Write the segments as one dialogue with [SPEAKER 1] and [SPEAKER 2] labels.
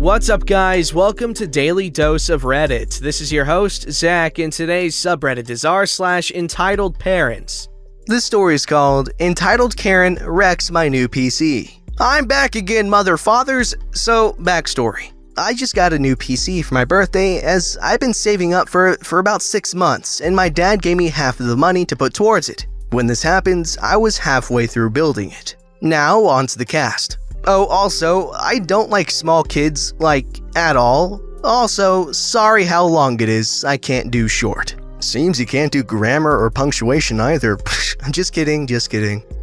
[SPEAKER 1] What's up, guys? Welcome to Daily Dose of Reddit. This is your host, Zach, and today's subreddit is r/EntitledParents. This story is called Entitled Karen Wrecks My New PC. I'm back again, mother fathers. So, backstory. I just got a new PC for my birthday as I've been saving up for about 6 months, and my dad gave me half of the money to put towards it. When this happens, I was halfway through building it. Now, on to the cast. Oh, also, I don't like small kids, like, at all. Also, sorry how long it is, I can't do short. Seems you can't do grammar or punctuation either. Just kidding.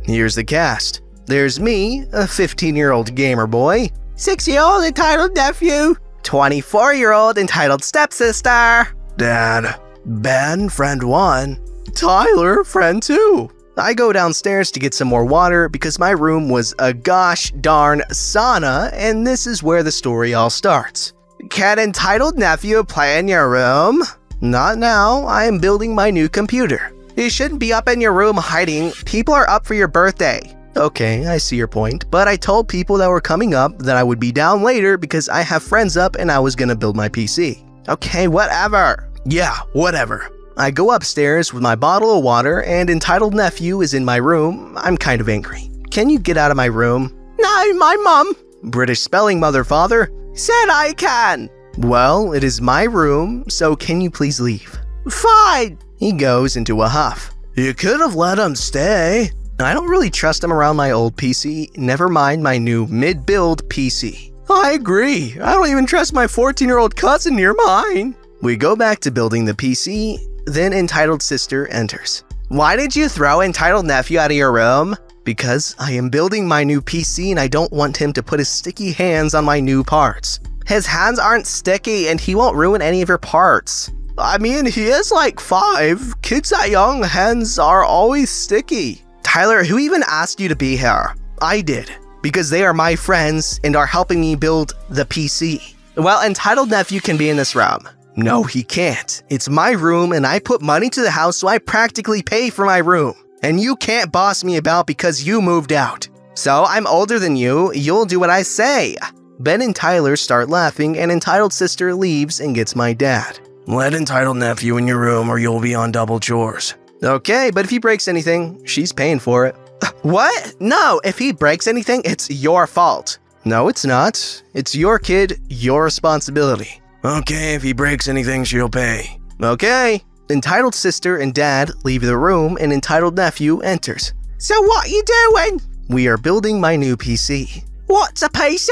[SPEAKER 1] Here's the cast. There's me, a 15-year-old gamer boy, 6-year-old entitled nephew, 24-year-old entitled stepsister, Dad, Ben, friend 1, Tyler, friend 2. I go downstairs to get some more water because my room was a gosh darn sauna, and this is where the story all starts. Can entitled nephew play in your room? Not now, I am building my new computer. You shouldn't be up in your room hiding, people are up for your birthday. Okay, I see your point, but I told people that were coming up that I would be down later because I have friends up and I was gonna build my PC. Okay, whatever. Yeah, whatever. I go upstairs with my bottle of water and entitled nephew is in my room. I'm kind of angry. Can you get out of my room? No, my mom, British spelling mother father, said I can. Well, it is my room, so can you please leave? Fine. He goes into a huff. You could have let him stay. I don't really trust him around my old PC, never mind my new mid-build PC. I agree. I don't even trust my 14-year-old cousin near mine. We go back to building the PC. Then entitled sister enters. Why did you throw entitled nephew out of your room? Because I am building my new PC and I don't want him to put his sticky hands on my new parts. His hands aren't sticky and he won't ruin any of your parts. I mean, he is like 5. Kids that young, hands are always sticky. Tyler, who even asked you to be here? I did, because they are my friends and are helping me build the PC. Well, entitled nephew can be in this room. No, he can't. It's my room and I put money to the house, so I practically pay for my room. And you can't boss me about because you moved out. So I'm older than you, you'll do what I say. Ben and Tyler start laughing and entitled sister leaves and gets my dad. Let entitled nephew in your room or you'll be on double chores. Okay, but if he breaks anything, she's paying for it. What? No, if he breaks anything, it's your fault. No, it's not. It's your kid, your responsibility. Okay, if he breaks anything, she'll pay. Okay. Entitled sister and dad leave the room and entitled nephew enters. So what are you doing? We are building my new PC. What's a PC?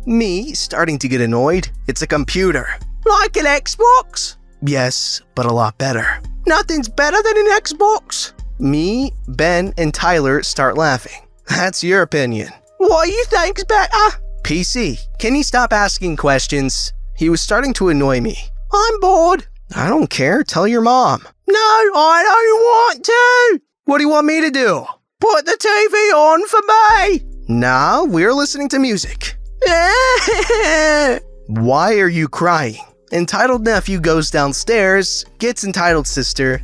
[SPEAKER 1] Me starting to get annoyed. It's a computer. Like an Xbox? Yes, but a lot better. Nothing's better than an Xbox. Me, Ben, and Tyler start laughing. That's your opinion. What do you think's better? PC, can you stop asking questions? He was starting to annoy me. I'm bored. I don't care. Tell your mom. No, I don't want to. What do you want me to do? Put the TV on for me. Nah, we're listening to music. Why are you crying? Entitled nephew goes downstairs, gets entitled sister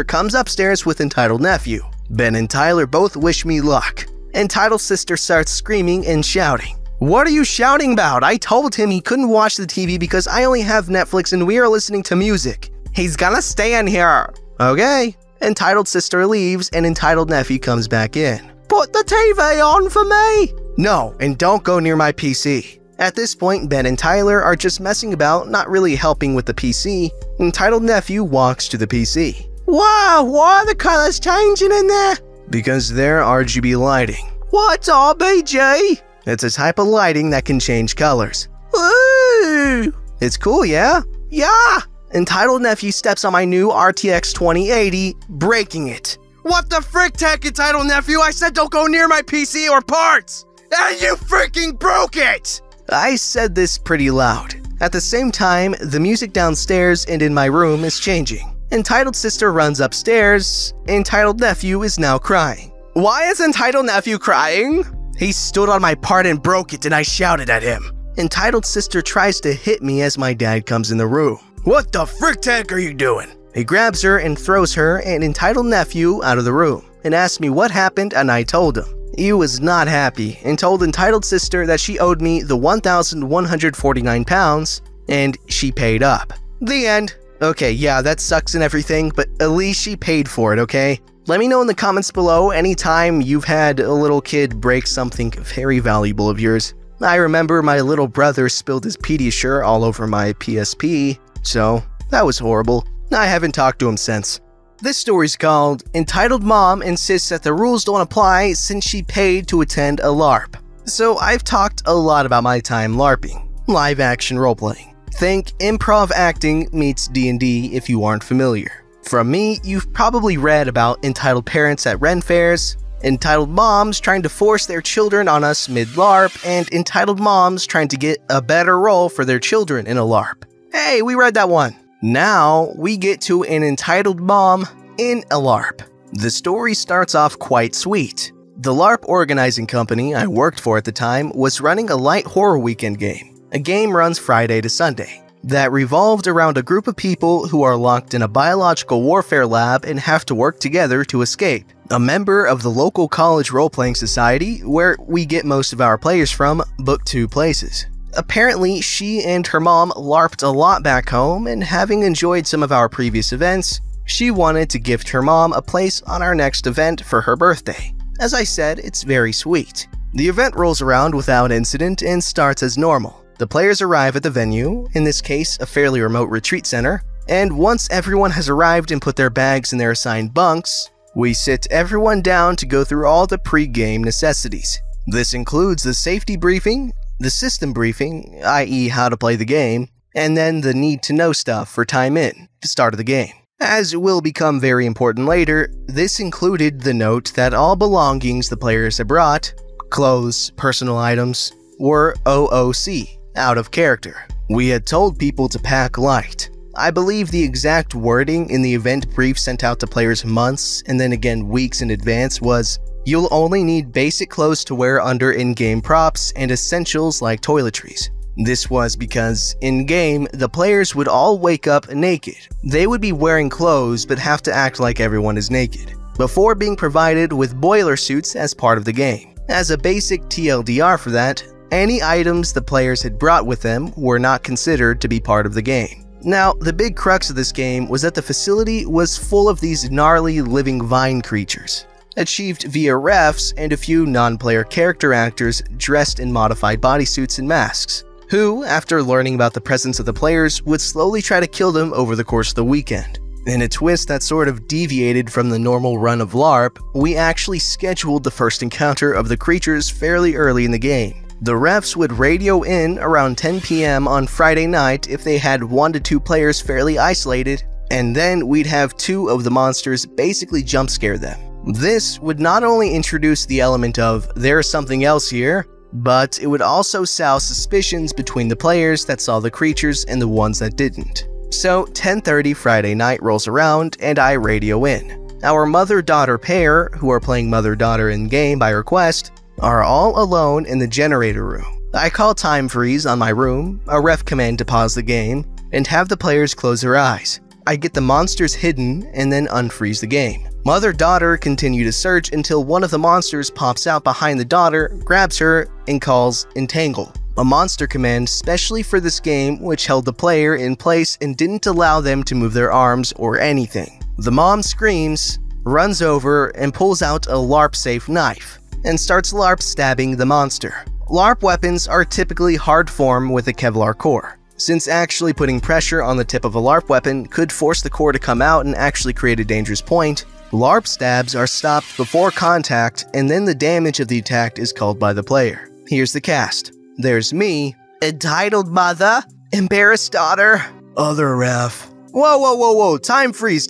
[SPEAKER 1] comes upstairs with entitled nephew. Ben and Tyler both wish me luck. Entitled sister starts screaming and shouting. What are you shouting about? I told him he couldn't watch the TV because I only have Netflix and we are listening to music. He's gonna stay in here. Okay. Entitled sister leaves and entitled nephew comes back in. Put the TV on for me. No, and don't go near my PC. At this point, Ben and Tyler are just messing about, not really helping with the PC. Entitled nephew walks to the PC. Wow, why are the colors changing in there? Because they're RGB lighting. What's RBG? It's a type of lighting that can change colors. Ooh! It's cool, yeah? Yeah! Entitled nephew steps on my new RTX 2080, breaking it. What the frick, tech, entitled nephew? I said don't go near my PC or parts! And you freaking broke it! I said this pretty loud. At the same time, the music downstairs and in my room is changing. Entitled sister runs upstairs. Entitled nephew is now crying. Why is entitled nephew crying? He stood on my part and broke it and I shouted at him. Entitled sister tries to hit me as my dad comes in the room. What the frick tech are you doing? He grabs her and throws her and entitled nephew out of the room and asks me what happened and I told him. he was not happy and told entitled sister that she owed me the 1,149 pounds, and she paid up. The end. Okay, yeah, that sucks and everything, but at least she paid for it, okay? Let me know in the comments below anytime you've had a little kid break something very valuable of yours. I remember my little brother spilled his Pediasure all over my PSP, so that was horrible. I haven't talked to him since. This story's called Entitled Mom Insists That the Rules Don't Apply Since She Paid to Attend a LARP. So I've talked a lot about my time LARPing, live action roleplaying. Think improv acting meets D&D if you aren't familiar. From me, you've probably read about entitled parents at Ren fairs, entitled moms trying to force their children on us mid-LARP, and entitled moms trying to get a better role for their children in a LARP. Hey, we read that one. Now, we get to an entitled mom in a LARP. The story starts off quite sweet. The LARP organizing company I worked for at the time was running a light horror weekend game. A game runs Friday to Sunday that revolved around a group of people who are locked in a biological warfare lab and have to work together to escape. A member of the local college role-playing society, where we get most of our players from, booked 2 places. Apparently, she and her mom LARPed a lot back home, and having enjoyed some of our previous events, she wanted to gift her mom a place on our next event for her birthday. As I said, it's very sweet. The event rolls around without incident and starts as normal. The players arrive at the venue, in this case a fairly remote retreat center, and once everyone has arrived and put their bags in their assigned bunks, we sit everyone down to go through all the pre-game necessities. This includes the safety briefing, the system briefing, i.e. how to play the game, and then the need-to-know stuff for time in, the start of the game. As will become very important later, this included the note that all belongings the players had brought, clothes, personal items, were OOC. Out of character. We had told people to pack light. I believe the exact wording in the event brief sent out to players months and then again weeks in advance was, "You'll only need basic clothes to wear under in-game props and essentials like toiletries." This was because, in-game, the players would all wake up naked. They would be wearing clothes but have to act like everyone is naked, before being provided with boiler suits as part of the game. As a basic TLDR for that, any items the players had brought with them were not considered to be part of the game. Now, the big crux of this game was that the facility was full of these gnarly living vine creatures, achieved via refs and a few non-player character actors dressed in modified bodysuits and masks, who, after learning about the presence of the players, would slowly try to kill them over the course of the weekend. In a twist that sort of deviated from the normal run of LARP, we actually scheduled the first encounter of the creatures fairly early in the game. The refs would radio in around 10 PM on Friday night if they had 1 to 2 players fairly isolated, and then we'd have 2 of the monsters basically jump scare them. This would not only introduce the element of "there's something else here," but it would also sow suspicions between the players that saw the creatures and the ones that didn't. So 10:30 Friday night rolls around and I radio in. Our mother-daughter pair, who are playing mother-daughter in-game by request, are all alone in the generator room. I call time freeze on my room, a ref command to pause the game, and have the players close their eyes. I get the monsters hidden and then unfreeze the game. Mother-daughter continue to search until one of the monsters pops out behind the daughter, grabs her, and calls entangle, a monster command specially for this game which held the player in place and didn't allow them to move their arms or anything. The mom screams, runs over, and pulls out a LARP-safe knife, and starts LARP stabbing the monster. LARP weapons are typically hard form with a Kevlar core. Since actually putting pressure on the tip of a LARP weapon could force the core to come out and actually create a dangerous point, LARP stabs are stopped before contact and then the damage of the attack is called by the player. Here's the cast. There's me, entitled mother, embarrassed daughter, other ref. Whoa, time freeze.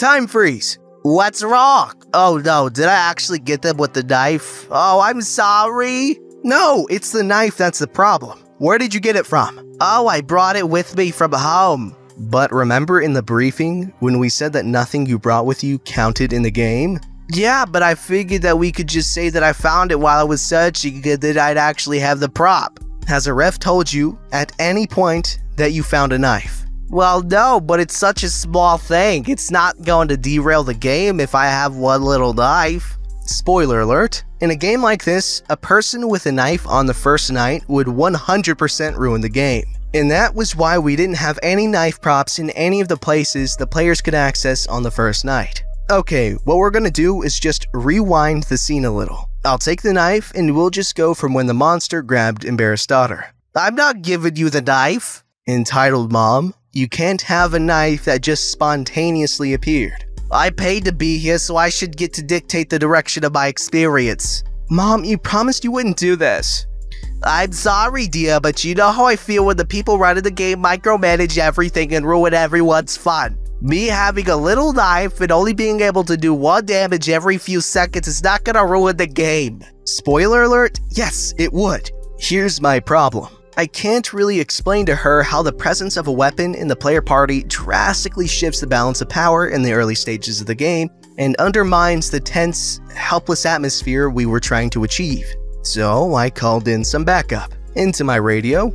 [SPEAKER 1] What's wrong? Oh no, did I actually get them with the knife? Oh, I'm sorry. No, it's the knife that's the problem. Where did you get it from? Oh, I brought it with me from home. But remember in the briefing when we said that nothing you brought with you counted in the game? Yeah, but I figured that we could just say that I found it while I was searching and that I'd actually have the prop. Has a ref told you at any point that you found a knife? Well, no, but it's such a small thing. It's not going to derail the game if I have one little knife. Spoiler alert, in a game like this, a person with a knife on the first night would 100% ruin the game. And that was why we didn't have any knife props in any of the places the players could access on the first night. Okay, what we're gonna do is just rewind the scene a little. I'll take the knife and we'll just go from when the monster grabbed Embarrassed Daughter. I'm not giving you the knife. Entitled Mom, you can't have a knife that just spontaneously appeared. I paid to be here, so I should get to dictate the direction of my experience. Mom, you promised you wouldn't do this. I'm sorry, dear, but you know how I feel when the people running the game micromanage everything and ruin everyone's fun. Me having a little knife and only being able to do 1 damage every few seconds is not gonna ruin the game. Spoiler alert, yes, it would. Here's my problem. I can't really explain to her how the presence of a weapon in the player party drastically shifts the balance of power in the early stages of the game and undermines the tense, helpless atmosphere we were trying to achieve. So I called in some backup. Into my radio.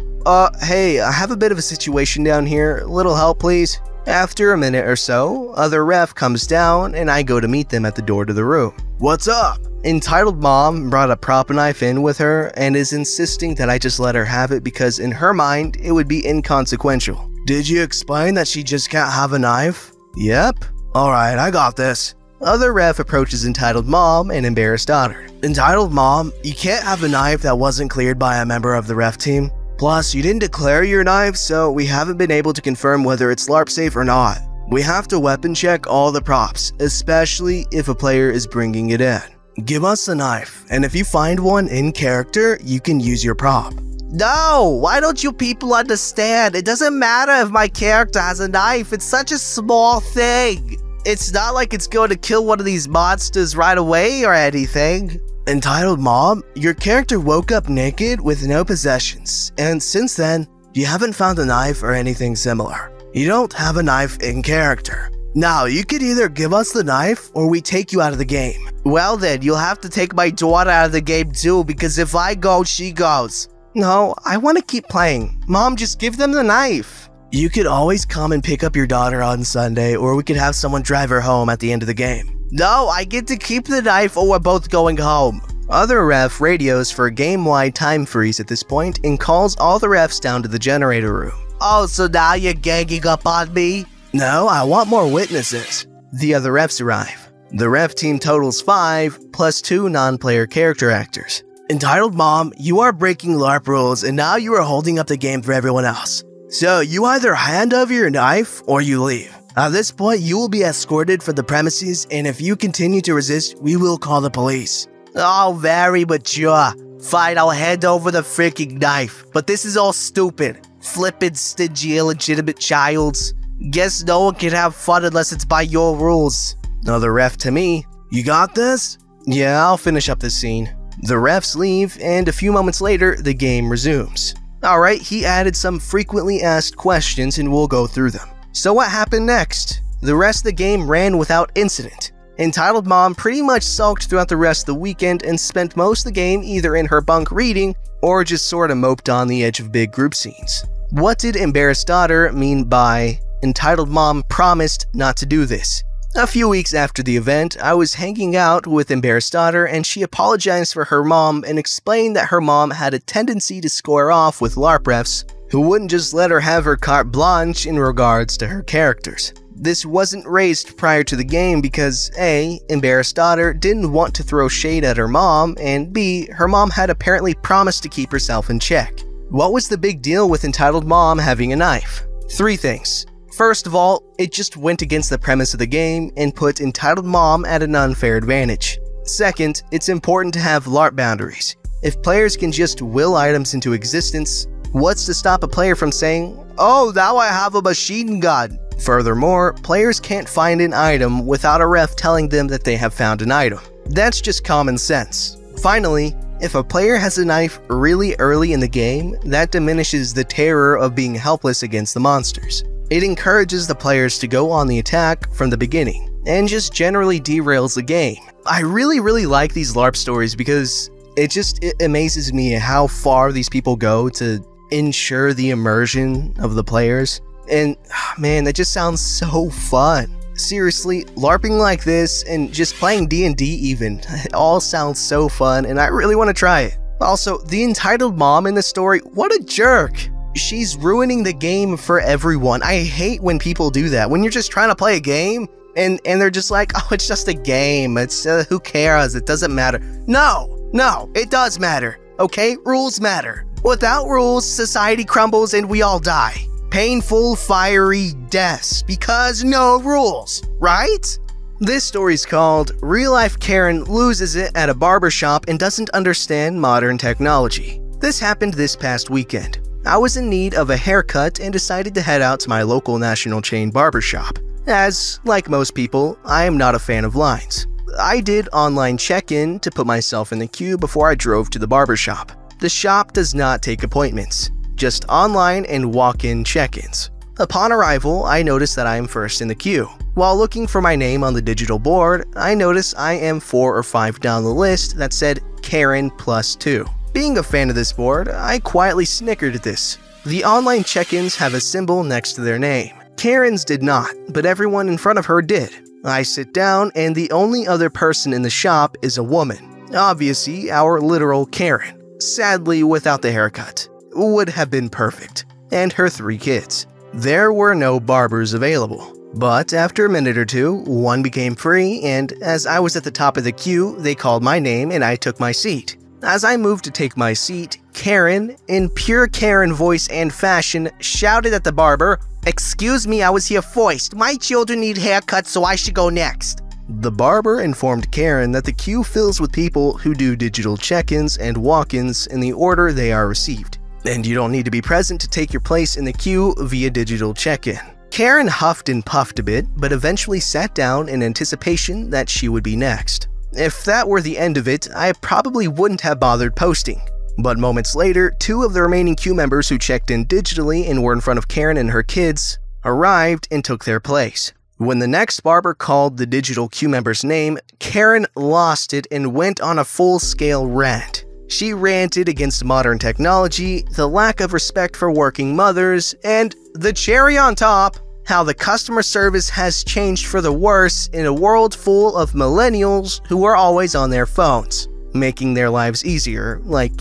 [SPEAKER 1] Hey, I have a bit of a situation down here. Little help, please? After a minute or so, other ref comes down and I go to meet them at the door to the room. What's up? Entitled Mom brought a prop knife in with her and is insisting that I just let her have it because in her mind, it would be inconsequential. Did you explain that she just can't have a knife? Yep. Alright, I got this. Other ref approaches Entitled Mom and Embarrassed Daughter. Entitled Mom, you can't have a knife that wasn't cleared by a member of the ref team. Plus, you didn't declare your knife, so we haven't been able to confirm whether it's LARP safe or not. We have to weapon check all the props, especially if a player is bringing it in. Give us the knife, and if you find one in character, you can use your prop. No, why don't you people understand? It doesn't matter if my character has a knife, it's such a small thing. It's not like it's going to kill one of these monsters right away or anything. Entitled Mom, your character woke up naked with no possessions, and since then, you haven't found a knife or anything similar. You don't have a knife in character. Now, you could either give us the knife or we take you out of the game. Well then, you'll have to take my daughter out of the game too, because if I go, she goes. No, I want to keep playing. Mom, just give them the knife. You could always come and pick up your daughter on Sunday, or we could have someone drive her home at the end of the game. No, I get to keep the knife or we're both going home. Other ref radios for a game-wide time freeze at this point and calls all the refs down to the generator room. Oh, so now you're ganging up on me? No, I want more witnesses. The other refs arrive. The ref team totals 5, plus 2 non-player character actors. Entitled Mom, you are breaking LARP rules and now you are holding up the game for everyone else. So you either hand over your knife or you leave. At this point, you will be escorted from the premises, and if you continue to resist, we will call the police. Oh, very mature. Fine, I'll hand over the freaking knife. But this is all stupid. Flippin', stingy, illegitimate childs. Guess no one can have fun unless it's by your rules. Another ref to me. You got this? Yeah, I'll finish up this scene. The refs leave, and a few moments later, the game resumes. Alright, he added some frequently asked questions, and we'll go through them. So what happened next? The rest of the game ran without incident. Entitled Mom pretty much sulked throughout the rest of the weekend and spent most of the game either in her bunk reading or just sorta moped on the edge of big group scenes. What did Embarrassed Daughter mean by Entitled Mom promised not to do this? A few weeks after the event, I was hanging out with Embarrassed Daughter and she apologized for her mom and explained that her mom had a tendency to square off with LARP refs who wouldn't just let her have her carte blanche in regards to her characters. This wasn't raised prior to the game because A, Embarrassed Daughter didn't want to throw shade at her mom, and B, her mom had apparently promised to keep herself in check. What was the big deal with Entitled Mom having a knife? 3 things. First of all, it just went against the premise of the game and put Entitled Mom at an unfair advantage. Second, it's important to have LARP boundaries. If players can just will items into existence, what's to stop a player from saying, "Oh, now I have a machine gun"? Furthermore, players can't find an item without a ref telling them that they have found an item. That's just common sense. Finally, if a player has a knife really early in the game, that diminishes the terror of being helpless against the monsters. It encourages the players to go on the attack from the beginning, and just generally derails the game. I really like these LARP stories because it amazes me how far these people go to ensure the immersion of the players. And man, that just sounds so fun. Seriously, LARPing like this and just playing D&D even, it all sounds so fun and I really want to try it. Also, the entitled mom in this story, what a jerk! She's ruining the game for everyone. I hate when people do that. When you're just trying to play a game and they're just like, oh, it's just a game. It's who cares? It doesn't matter. No, it does matter. Okay, rules matter. Without rules, society crumbles and we all die. Painful, fiery deaths because no rules, right? This story's called Real Life Karen Loses It at a Barbershop and Doesn't Understand Modern Technology. This happened this past weekend. I was in need of a haircut and decided to head out to my local national chain barbershop. As, like most people, I am not a fan of lines. I did online check-in to put myself in the queue before I drove to the barbershop. The shop does not take appointments, just online and walk-in check-ins. Upon arrival, I notice that I am first in the queue. While looking for my name on the digital board, I notice I am 4 or 5 down the list that said Karen +2. Being a fan of this board, I quietly snickered at this. The online check-ins have a symbol next to their name. Karen's did not, but everyone in front of her did. I sit down and the only other person in the shop is a woman. Obviously, our literal Karen. Sadly, without the haircut. Would have been perfect. And her 3 kids. There were no barbers available. But after a minute or two, one became free, and as I was at the top of the queue, they called my name and I took my seat. As I moved to take my seat, Karen, in pure Karen voice and fashion, shouted at the barber, "Excuse me, I was here first. My children need haircuts, so I should go next." The barber informed Karen that the queue fills with people who do digital check-ins and walk-ins in the order they are received, and you don't need to be present to take your place in the queue via digital check-in. Karen huffed and puffed a bit, but eventually sat down in anticipation that she would be next. If that were the end of it, I probably wouldn't have bothered posting. But moments later, 2 of the remaining queue members who checked in digitally and were in front of Karen and her kids arrived and took their place. When the next barber called the digital queue member's name, Karen lost it and went on a full-scale rant. She ranted against modern technology, the lack of respect for working mothers, and the cherry on top, how the customer service has changed for the worse in a world full of millennials who are always on their phones, making their lives easier, like,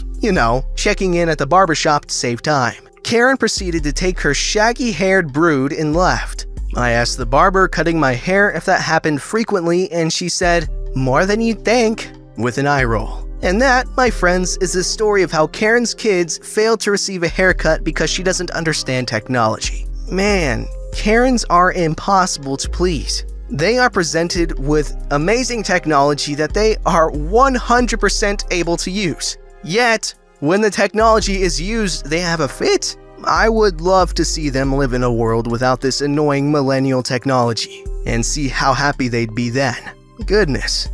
[SPEAKER 1] checking in at the barbershop to save time. Karen proceeded to take her shaggy-haired brood and left. I asked the barber cutting my hair if that happened frequently, and she said, "More than you'd think," with an eye roll. And that, my friends, is the story of how Karen's kids failed to receive a haircut because she doesn't understand technology. Man, Karens are impossible to please. They are presented with amazing technology that they are 100% able to use. Yet, when the technology is used, they have a fit? I would love to see them live in a world without this annoying millennial technology, and see how happy they'd be then. Goodness.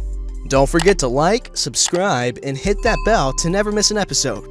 [SPEAKER 1] Don't forget to like, subscribe, and hit that bell to never miss an episode.